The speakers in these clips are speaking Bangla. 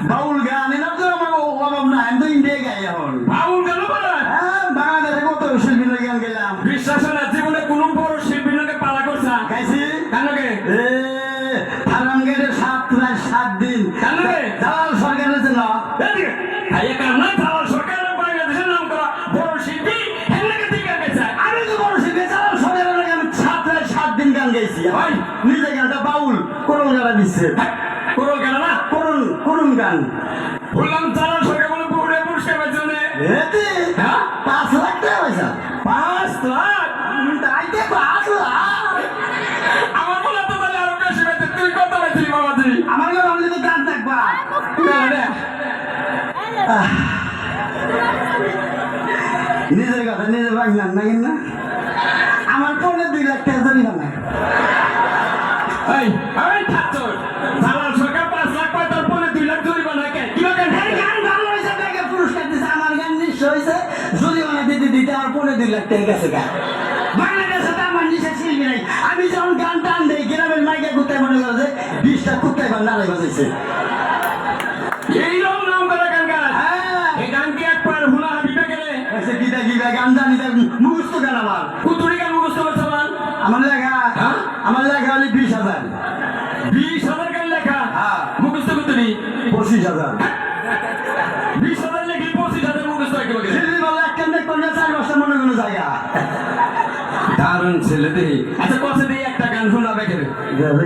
বাউল গান এনার তো আমার অভাব না, আমি তো ইন্ডিয়া গাই এখন। বাউল গান বলে হ্যাঁ, বাংলাদেশে কত শিল্পীর গান গেলাম। বিশ্বাস হয় না জীবনে কোনো বড় শিল্পীর লোকে পালা করছা গাইছি কেন গে ফার্ম গেটে 7 দিন কেন গে দালাল সরকারের জন্য। ভাইয়া কার না দালাল সরকারের বাংলাদেশের নাম করা বড় শিল্পী হেনকে দিকে গেছে আমি তো বড় শিল্পী, দালাল সরকারের লাগে আমি 7 দিন গান গাইছি। ভাই নিজে গানটা বাউল করুন গানা দিচ্ছে, করো কেন না করুন গান বললাম দালাল সরকার বলে পুরো পুরস্কার পাইছে না এতে হ্যাঁ 5 লাখ টাকা পয়সা। 5 লাখ তাইতে 5 লাখ আমার বলে তো তাহলে আরো বেশি পাইতে তুই কত পাইছিলি বাবাজি আমার গান অনলি তো গান থাকবা। নিজের কথা নিজে বাংলাম না কিনা আমার পরে 2 লাখ টাকা জরিমানা। এই এই ছাত্র দালাল সরকার 5 লাখ পায় তার পরে 2 লাখ জরিমানা কে কি বাগান এই গান ভালো হয়েছে দেখে পুরস্কার দিছে, আমার গান নিশ্চয় হয়েছে জরিমানা দিতে আমার পরে 2 লাখ টাকা গেছে গা। বাংলাদেশে তো আমার নিচে শিল্পী নাই, আমি যখন গান টান দেই গ্রামের মাইকে কুত্তায় মনে করে যে 20টা কুত্তায় বা নাড়াই বাজাইছে। এইরকম নাম করা গান গান হ্যাঁ এই গান কি একবার হুনা হাবিবে গেলে এসে গীতা গান জানি মুখস্থ গান আমার। কুতুরি গান মুখস্থ করছে মান আমার লেখা হ্যাঁ? আমার লেখা হলে 20,000 20,000 গান লেখা হ্যাঁ। মুখস্থ কুতুরি 25,000 20,000 লেখি 25,000 মুখস্থ একেবারে শিল্পী বলে এক কেন্দ্রে করলে 4 বছর মনে কোনো জায়গা। দারুণ ছেলে দেহি আচ্ছা কষে দিয়ে একটা গান শোনাবে কে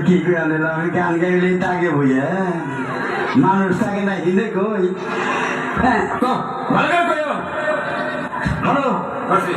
কি করে আনিলাম আমি গান গাইলে তাকে বইয়া মানুষ থাকে না হিন্দে কই। হ্যাঁ ভালো গান কইও ভালো কষি